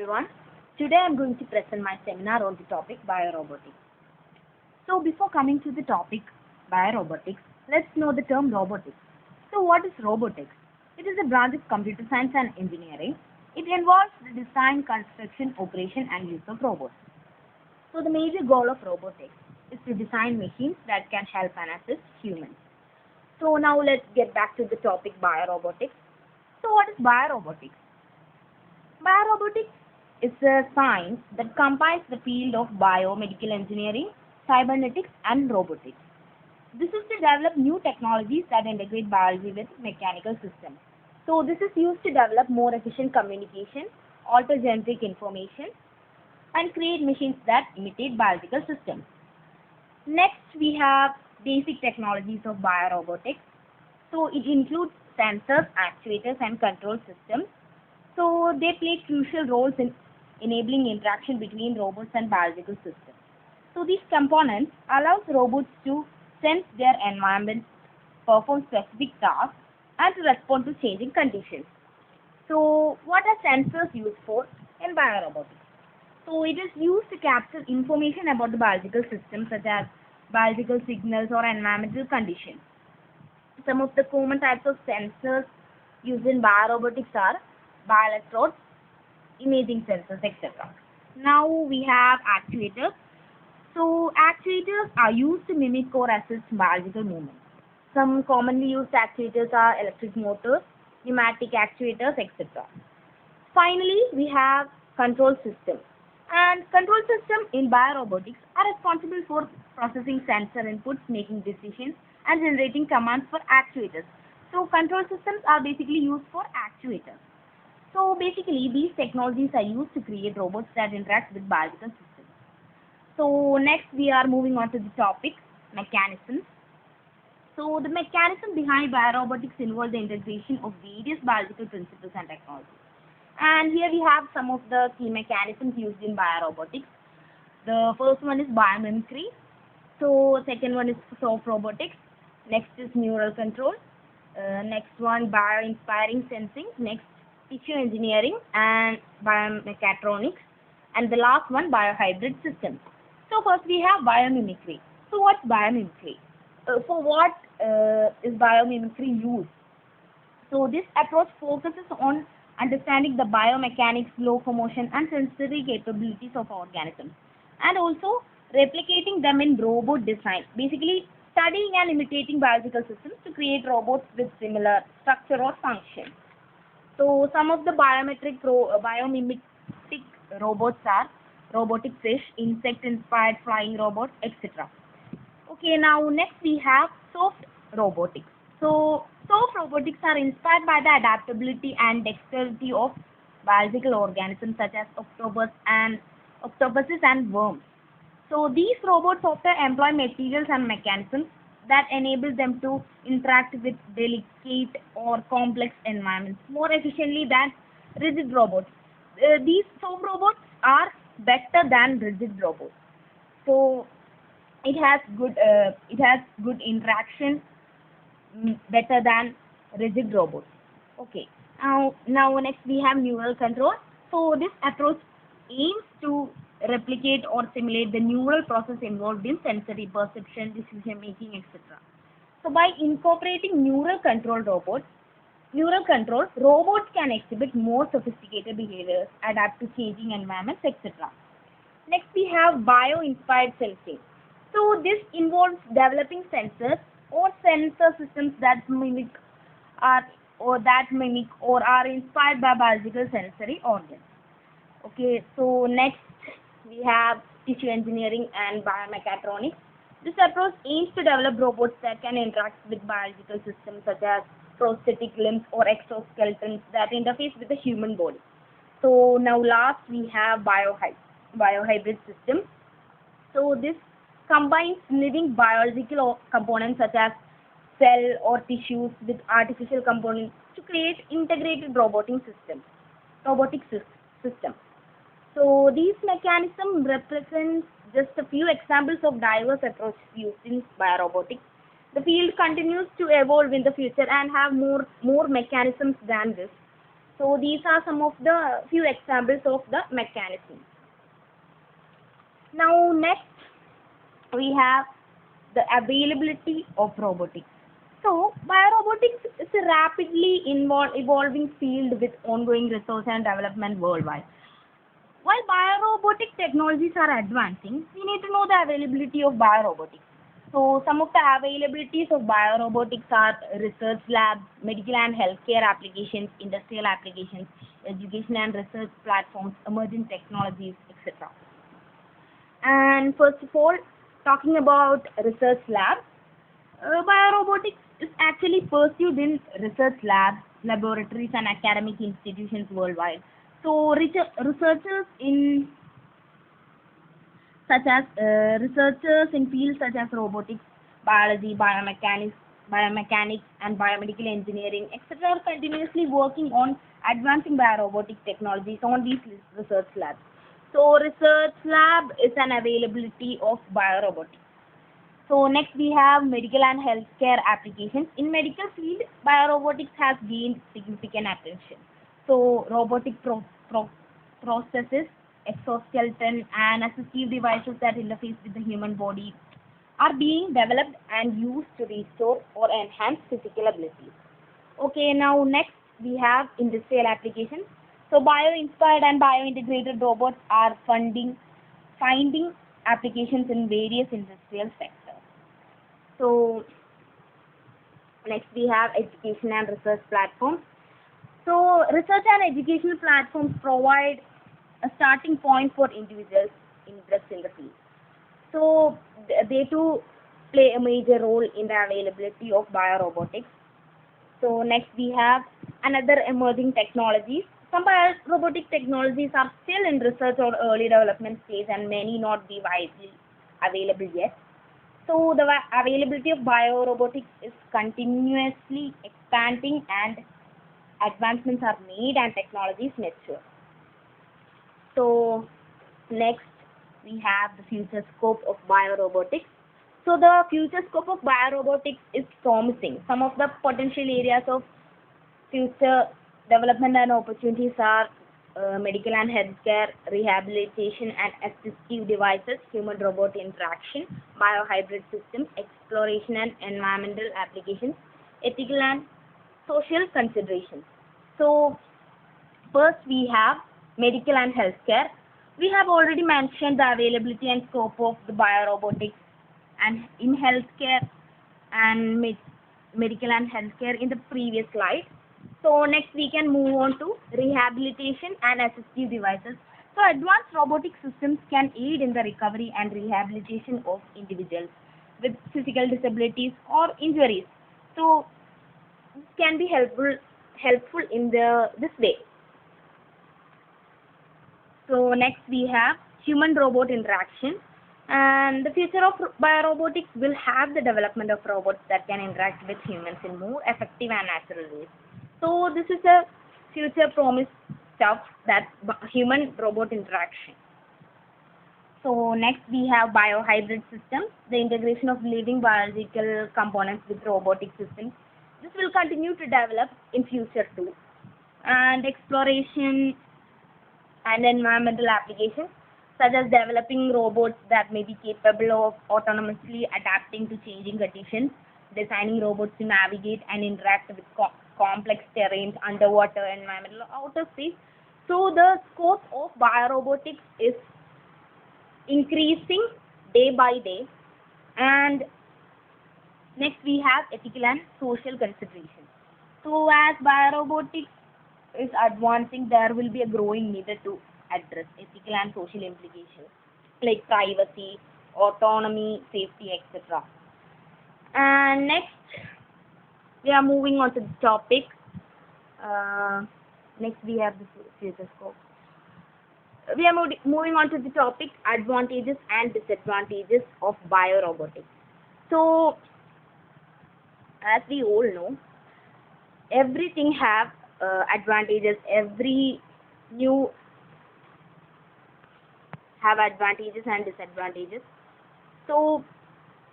everyone. Today I am going to present my seminar on the topic Bio Robotics. So before coming to the topic Bio Robotics, let's know the term robotics. So what is robotics? It is a branch of computer science and engineering. It involves the design, construction, operation and use of robots. So the major goal of robotics is to design machines that can help and assist humans. So now let's get back to the topic Bio Robotics. So what is Bio Robotics? Bio Robotics is a science that combines the field of biomedical engineering, cybernetics, and robotics. This is to develop new technologies that integrate biology with mechanical systems. So this is used to develop more efficient communication, alter genetic information, and create machines that imitate biological systems. Next, we have basic technologies of biorobotics. So it includes sensors, actuators, and control systems. So they play crucial roles in enabling interaction between robots and biological systems. So these components allows robots to sense their environment, perform specific tasks, and to respond to changing conditions. So what are sensors used for in biorobotics? So it is used to capture information about the biological systems such as biological signals or environmental conditions. Some of the common types of sensors used in biorobotics are bioelectrodes, imaging sensors, etc. Now we have actuators. So actuators are used to mimic or assist biological movements. Some commonly used actuators are electric motors, pneumatic actuators, etc. Finally, we have control systems. And control systems in biorobotics are responsible for processing sensor inputs, making decisions, and generating commands for actuators. So control systems are basically used for actuators. So basically, these technologies are used to create robots that interact with biological systems. So next, we are moving on to the topic mechanisms. So the mechanism behind biorobotics involve the integration of various biological principles and technologies. And here we have some of the key mechanisms used in biorobotics. The first one is biomimicry. So second one is soft robotics. Next is neural control. Next one, bio-inspiring sensing. Next, tissue engineering and biomechatronics. And the last one, biohybrid systems. So first we have biomimicry. So what's biomimicry? For what is biomimicry used? So this approach focuses on understanding the biomechanics, locomotion, and sensory capabilities of organisms, and also replicating them in robot design. Basically, studying and imitating biological systems to create robots with similar structure or function. So some of the biomimetic robots are robotic fish, insect-inspired flying robots, etc. Okay, now next we have soft robotics. So soft robotics are inspired by the adaptability and dexterity of biological organisms such as octopuses and worms. So these robots often employ materials and mechanisms that enable them to interact with delicate or complex environments more efficiently than rigid robots. These soft robots are better than rigid robots. So it has good interaction, better than rigid robots. Okay. Now next we have neural control. So this approach aims to replicate or simulate the neural process involved in sensory perception, decision making, etc. So by incorporating neural control, robots can exhibit more sophisticated behaviors, adapt to changing environments, etc. Next we have bio-inspired sensing. So this involves developing sensors or sensor systems that mimic or are inspired by biological sensory organs. Okay, so next we have tissue engineering and biomechatronics. This approach aims to develop robots that can interact with biological systems such as prosthetic limbs or exoskeletons that interface with the human body. So now last we have biohybrid systems. So this combines living biological components such as cell or tissues with artificial components to create integrated robotic systems. So these mechanisms represent just a few examples of diverse approaches used in biorobotics. The field continues to evolve in the future and have more mechanisms than this. So these are some of the few examples of the mechanisms. Now next we have the availability of robotics. So biorobotics is a rapidly evolving field with ongoing research and development worldwide. While biorobotic technologies are advancing, we need to know the availability of biorobotics. So some of the availabilities of biorobotics are research labs, medical and healthcare applications, industrial applications, education and research platforms, emerging technologies, etc. And first of all, talking about research labs, biorobotics is actually pursued in research labs, laboratories, and academic institutions worldwide. So researchers in researchers in fields such as robotics, biology, biomechanics, and biomedical engineering, etc., are continuously working on advancing biorobotic technologies on these research labs. So research lab is an availability of biorobotics. So next we have medical and healthcare applications. In medical field, biorobotics has gained significant attention. So robotic processes, exoskeleton, and assistive devices that interface with the human body are being developed and used to restore or enhance physical abilities. Okay, now next we have industrial applications. So bio-inspired and bio-integrated robots are finding applications in various industrial sectors. So next we have education and research platforms. So research and educational platforms provide a starting point for individuals interested in the field. So they too play a major role in the availability of biorobotics. So next we have another emerging technologies. Some biorobotic technologies are still in research or early development stage and many not be widely available yet. So the availability of biorobotics is continuously expanding and advancements are made and technologies mature. So next we have the future scope of biorobotics. So the future scope of biorobotics is promising. Some of the potential areas of future development and opportunities are medical and healthcare, rehabilitation and assistive devices, human-robot interaction, biohybrid systems, exploration and environmental applications, ethical and social considerations. So first we have medical and healthcare. We have already mentioned the availability and scope of the biorobotics and in healthcare and medical and healthcare in the previous slide. So next we can move on to rehabilitation and assistive devices. So advanced robotic systems can aid in the recovery and rehabilitation of individuals with physical disabilities or injuries. So this can be helpful in this way. So next we have human-robot interaction, and the future of biorobotics will have the development of robots that can interact with humans in more effective and natural ways. So this is a future promise stuff, that human-robot interaction. So next we have biohybrid systems, the integration of living biological components with robotic systems. This will continue to develop in future too. And exploration and environmental applications, such as developing robots that may be capable of autonomously adapting to changing conditions, designing robots to navigate and interact with complex terrains, underwater, environmental, outer space. So the scope of biorobotics is increasing day by day. And next we have ethical and social considerations. So as biorobotics is advancing, there will be a growing need to address ethical and social implications like privacy, autonomy, safety, etc. And next we are moving on to the topic. Next we have the future scope. We are moving on to the topic advantages and disadvantages of biorobotics. So as we all know, everything have advantages. Every new have advantages and disadvantages. So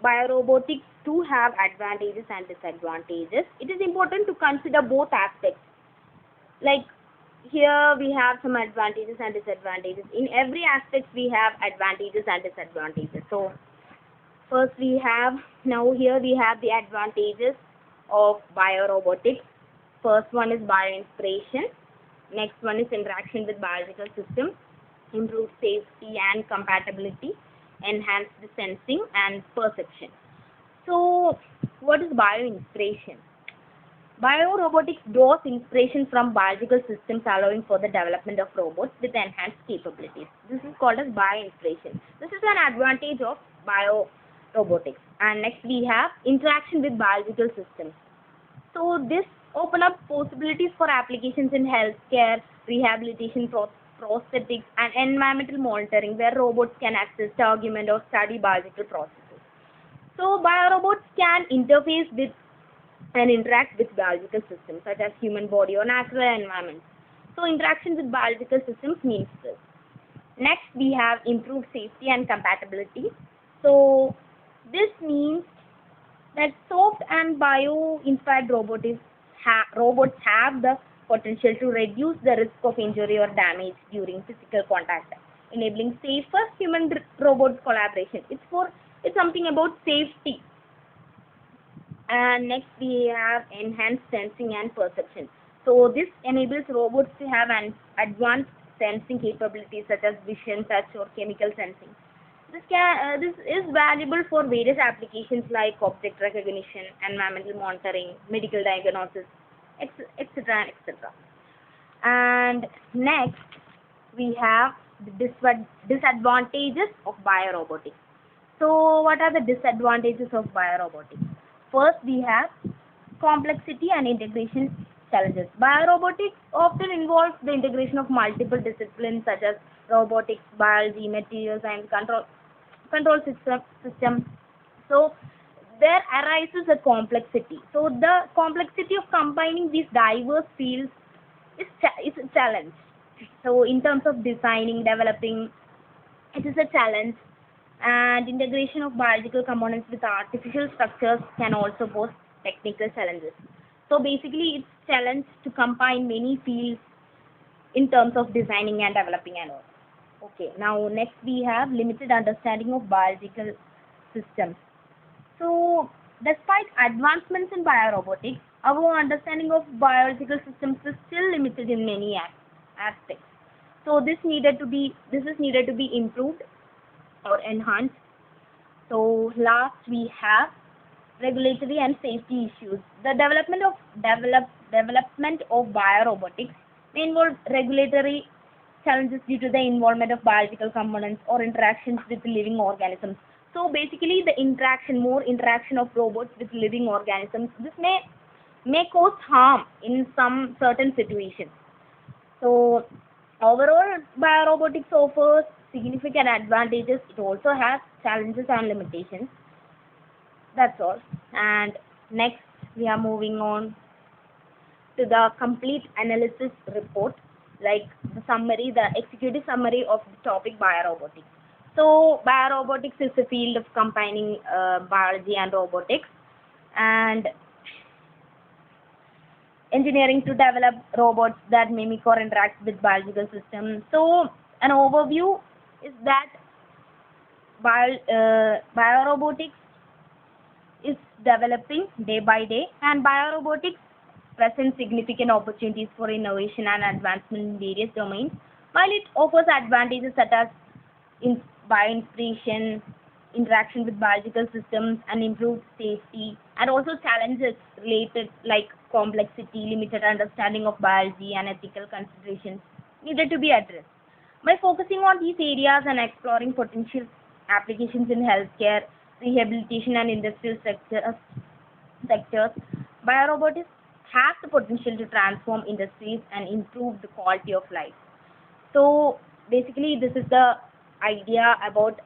biorobotics too have advantages and disadvantages. It is important to consider both aspects. Like here we have some advantages and disadvantages. In every aspect we have advantages and disadvantages. So first we have, now here we have the advantages of biorobotics. First one is bioinspiration. Next one is interaction with biological systems, improved safety and compatibility, enhanced sensing and perception. So what is bioinspiration? Biorobotics draws inspiration from biological systems, allowing for the development of robots with enhanced capabilities. This is called as bioinspiration. This is an advantage of biorobotics. And next we have interaction with biological systems. So this open up possibilities for applications in healthcare, rehabilitation, prosthetics, and environmental monitoring, where robots can access, document, or study biological processes. So biorobots can interface with and interact with biological systems such as human body or natural environments. So interaction with biological systems means this. Next we have improved safety and compatibility. So this means that soft and bio-inspired robots have the potential to reduce the risk of injury or damage during physical contact, enabling safer human-robot collaboration. It's something about safety. And next we have enhanced sensing and perception. So this enables robots to have an advanced sensing capabilities such as vision, touch, or chemical sensing. This is valuable for various applications like object recognition, environmental monitoring, medical diagnosis, etc. etc. And next we have the disadvantages of biorobotics. So what are the disadvantages of biorobotics? First we have complexity and integration challenges. Biorobotics often involves the integration of multiple disciplines such as robotics, biology, materials, and control system. So there arises a complexity. So the complexity of combining these diverse fields is a challenge. So in terms of designing, developing, it is a challenge. And integration of biological components with artificial structures can also pose technical challenges. So basically it's a challenge to combine many fields in terms of designing and developing and all. Okay, now next we have limited understanding of biological systems. So despite advancements in biorobotics, our understanding of biological systems is still limited in many aspects. So this is needed to be improved or enhanced. So last we have regulatory and safety issues. The development of biorobotics may involve regulatory challenges due to the involvement of biological components or interactions with living organisms. So basically more interaction of robots with living organisms, this may cause harm in some certain situations. So overall, biorobotics offers significant advantages. It also has challenges and limitations. That's all. And next we are moving on to the complete analysis report, like the executive summary of the topic biorobotics. So biorobotics is a field of combining biology and robotics and engineering to develop robots that mimic or interact with biological systems. So an overview is that biorobotics is developing day by day, and biorobotics presents significant opportunities for innovation and advancement in various domains, while it offers advantages such as bioinspiration, interaction with biological systems, and improved safety, and also challenges related like complexity, limited understanding of biology, and ethical considerations needed to be addressed. By focusing on these areas and exploring potential applications in healthcare, rehabilitation, and industrial sectors, biorobotics has the potential to transform industries and improve the quality of life. So basically this is the idea about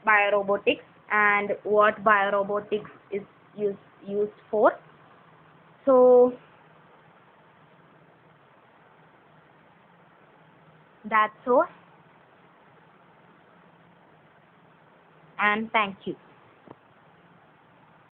biorobotics and what biorobotics is used for. So that's all, and thank you.